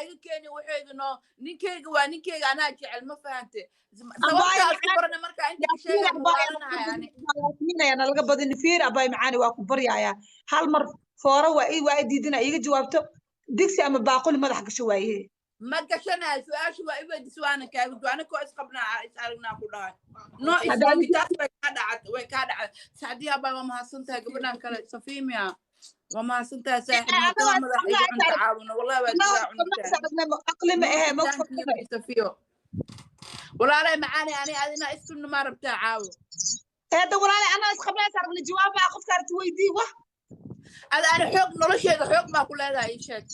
iga keeni waxaydu no ninkeyga waa ninkeyga anaa jecel ma fahante أباي sababta isku barana marka inta ka sheegay mawaalanahay ani أنا لقى بدن فير أباي معاني واكو بريا يا هالمر فورا وإي ديدنا يجي جوابته ديكسي أما باقول ما ضحك شوية ما gashanahay su-aashu waa ibadis waana kaagudu ana koo isqabnaa isaragnaa ku dhahay no هذا isrogi taas way kaa dhacday sacdiya baa waa mahadsantahay gabadhan kale safiimiya waa mahadsantahay saaxiib noqoda madax iga cunta caawino wallahi waa digaa cunitaan أقلي ما إيه ما safiyo walaalay macaani ani adina iskunna ma rabtaa caawo هذا ولا أنا أسخبنا صار من الجواب أخذ كارت ويدي وح ada ani xoog nolosheeda xoog baa ku leedahay ii sheeg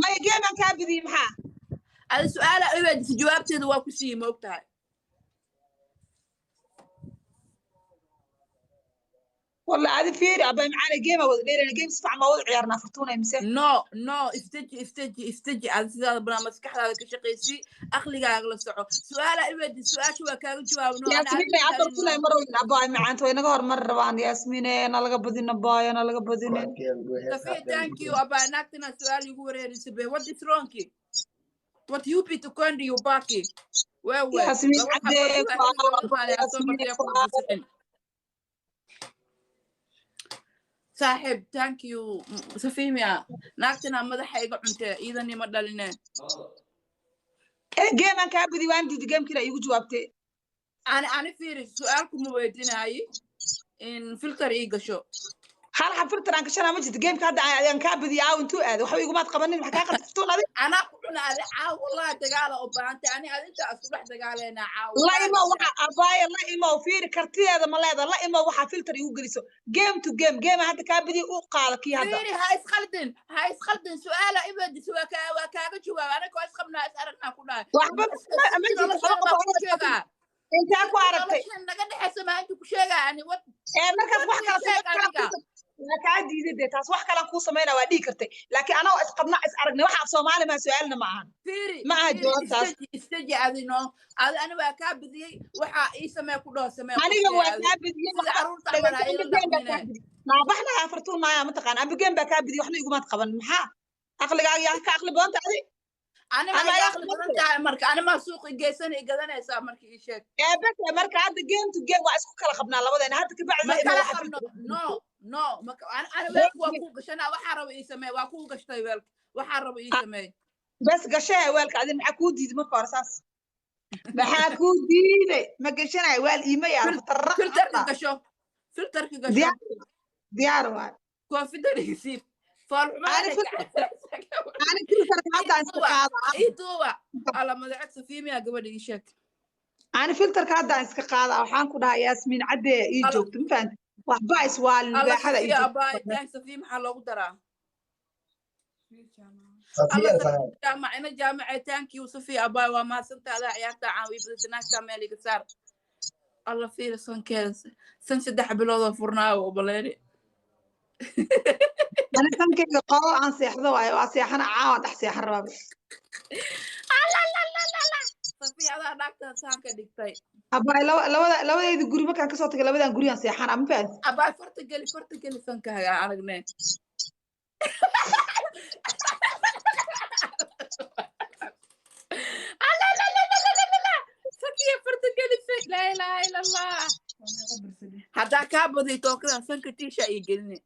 ما يجي من كابدي محا ada su-aala ibadis jawaabteeda waa ku sii moogtahay والله هذه فيري أباي معانا جيم أو غير الجيم سبع ما وضع عيارنا فرتونا يمسح no استجي على سيدة بنا مسكح هذا كشقيسي أخلي أغلى سعو سؤال إبدي سؤال شو كاغو جواب نو ياسمين يا فرتونا مرة أباي معانا توي نقهر مرة وان ياسمين أنا لقى بدين أباي أنا لقى بدين كفي thank you أبا ناكتنا سؤال يقول ريري سبي what is wrong ki what you be to condi you baki ياسمين عديك صاحب thank you سفيميا ناكتنا مدحا إيقا عنتا إذا ني مدلنا جيم أنا كابدي وان دي جيم كده يجوا جوابتي أنا فيري سؤالكم مويدين هاي إن فلتر إيقا شو هل حفرت أنا كشنا مجد جيم كده أنا كابدي أو أنتو هذا وحبي يقوم تقبلني حكاية تفتون هذه أنا قلنا هذا عاو والله تقال أبا أنت أنا أنت أصبح تقالينا عاو لا إما وح أباي لا إما وفير كرتي هذا ما لا لا إما وح فلتر يوجلسوا جيم تو جيم هذا كابدي وقالك يا هذا فيري هاي خلدن سؤال إبدي سؤال كاغا جوا أنا كويس خبنا أسألنا كلها وحبب ما أنت أكو عرفتي نقدر نحس ما أنتوا كشيء يعني وات markaas wax kala ka diiday taas wax kala ku sameeyna waa dhigi kartay laakiin ana is qabna is aragnay waxa Soomaali ma su'aalna ma ahan ma aha jawaabtaas istaji adino ana waa ka bidiyay waxa ii sameey ku dhoo sameey aniga waa ka bidiyay waxa caruurta amara ma baxna afartuun ma ma taqaan am bigeen ba ka bidiyay waxna iguma qaban maxaa aqligaaga yaa ka aqli badan tahay أنا ما يأخذ بدنتها مرك أنا ما سوق جيسن إجدنا يسا مرك إيشك يا بس مرك هذا جيم تو جيم واسكو كلا خبنا لبدا أنا هذا كبع ما كلا خبنا no أنا وياك وأكو قشنا وحرب إيسمي وأكو قشتي وياك وحرب إيسمي بس قشة وياك عادي معكو ديد ما كارساس معكو ديد ما قشنا وياك إيمي يعرف ترى فلتر كقشة ديار واحد كونفيدر يصير أنا فلتر هذا استقاطع إيه توبة على ما دعت سفيمي قبل يشك أنا فلتر هذا استقاطع وحان كنا ياسمين عدي يجوك تنفهم وحباي سؤال هذا يا أباي يا سفيم حلو قدرة جامعة جامعة تانكي وصفي أباي وما سنت هذا عيال تعاوي بدنا كمالي قصار الله فيه سن كذا سن سدح بلوضة فرنا وبلاري أنا كان كذا قاو عن سيحذو وسيحنا عاود أحسيح الرابع لا صفي هذا دكتور سانك دكتور أباي لو يدي قري ما كان كسوتك لو بدنا قري عن سيحنا أم فاز أباي فرتقلي سانك هيا عرقنا لا سكية فرتقلي سانك لا إله إلا الله هذا كابودي توكلا سانك تيشا يجلني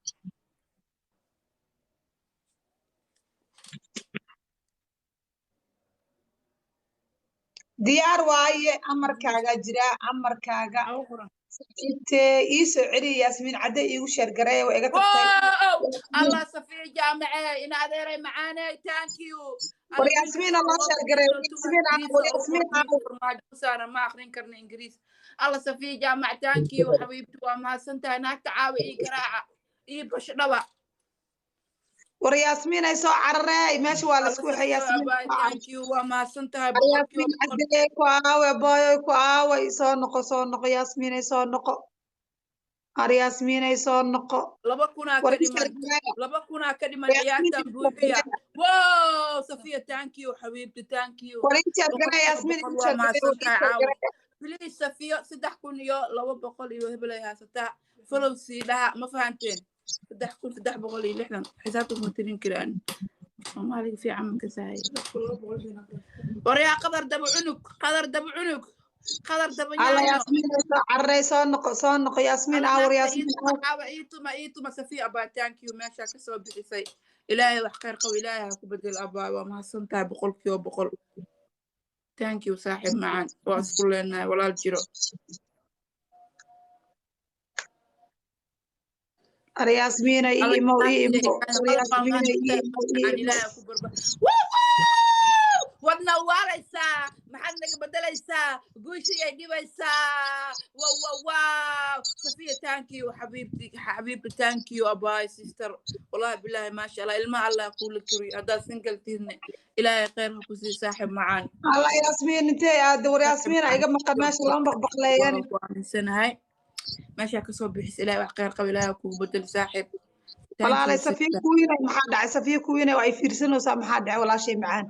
diyaar waaye amarkaaga jira amarkaaga iiso celi yaasmiin cadde iigu sheergareeya waa iga tagtay allah safiya jaamace in adeeray macaane thank you war yaasmiin allah sheergareeya yaasmiin ma akhrin karna ingiriis allah safiya jaamace thank you xabiibti waa mahadsantahay naagta caawi ii garaaca ii basho dhaba war yaasmiin ay soo cararey meesha waa la isku waxay yaasmiin thank you waa mahadsantahay yaasmiin cadde ku aawe booyo ku aawe soo noqo yaasmiin ay soo noqo ar yaasmiin ay soo noqo 2,000 ka dhiman ciyaartan buuxiya wow safiya thank you xabiibti thank you war inta gana yaasmiin waa mahadsantahay caawi please safiya 3,200 iyo hebel ay haysataa follow sii dhaha ma fahanteen 3,360 حسابكم مترين كران Soomaaliga fiican ma ka sahay waryaa qadar daba cunug qadar daba cunug qadar daba الله yaanyo ياسمين عري صونق ياسمين اور ياسمين إيتما سفي أبا تانك يو ماشا كسو بحسي إلهي وحقير قوي إلهي هكو بدل أبا وما سنتها بقول كيو بقول تانك يو صاحب معان وأسكر لنا ولا الجرو ياسمين إيمو ياسمين إلهي هكو بربا wadna waaraysaa maxaad naga bedelaysaa guushii ay dhibaysaa wow safiya tankiyo xabiibti tankiyo abaay sister wallahi billahi maasha allah ilma allah kula kiriyo haddaad single tiidne ilaahay khayr ha ku sii saaxib macaan الله ياسمين انت دور ياسمين ايغا مقن ماشي لان بقبقليان waaminsanahay meeshaa kasoo bixis ilaahay wax khayr qaba ilaahay kugu bedel saaxib والله لا سفيه كوينه maxaa dhacay safiya kuwiina ay fiirsanaysaa maxaa dhacay walaashay macaan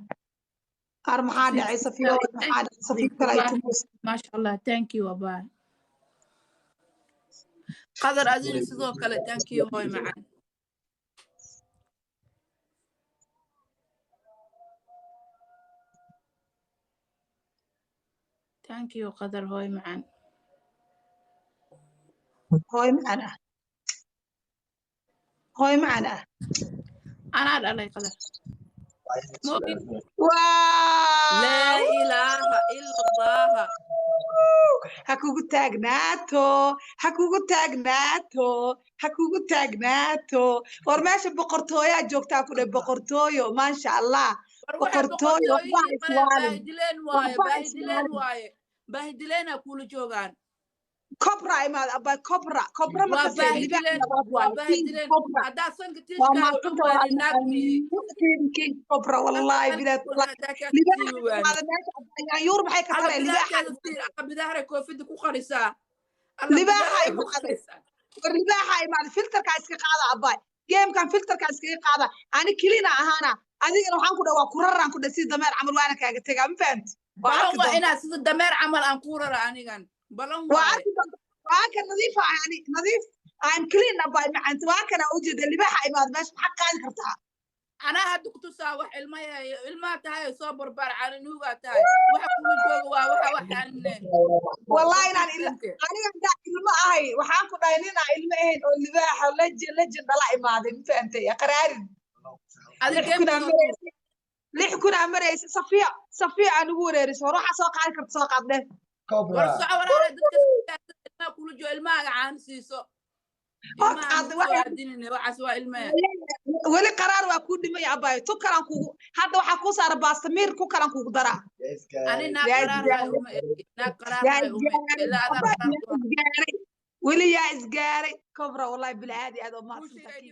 قار maxaa dhacay safiyo maxaa dhacay safiyo kale ay tumus ما شاء الله thank you أباي قدر أزيل سيدو كله thank you هوي معان thank you قدر هوي معان هوي معنا أنا على قدر واو لا إله إلا الله hakugu taagnaato war meesha boqortooyaa joogtaa ku dhe boqortooyo maasha allah boqortooyo باهدلين أقول جوغان كبرى إماد أبا كبرى ما باهدلين هذا صنع كيف كبرى والله بلا يور محيك ترى بدهرك وفيدك وخرسا libaaxa imaad filterka iska qaada abay game-kan filterka iska qaada ani kilina ahana adigana waxaan ku dhawaa kuraraan ku dhasi dameer camal waana kaaga tagaa ma fahanti balon waa ina sida dameer camal aan ku rara anigan balon waa ka nadiif yani nadiif aan clean abay macanta waa kana u jeeda libaaxa imaad meesha xaq qaadi kartaa أنا هاد كتوسا وح الماء تاعي صبر برع نوغا تاعي وح كل جوا وح والله أنا عند الماء هاي وحان كنا هنا الماء اللي بقى لجن طلع ماذا فهمت يا قرار ليه كنا مريس صفية أنا وريس وروح أسوق على كرت سوق عبده ورسوا ولا دك كل جو الماء عن سيسو weli qaraar waa ku dhimay abay tu kalan kugu hadda waxa ku saar baastamiir ku kalan kugu dara weli yaa isgaaray kobra wallahi bilcaadi aad oo maadsantahay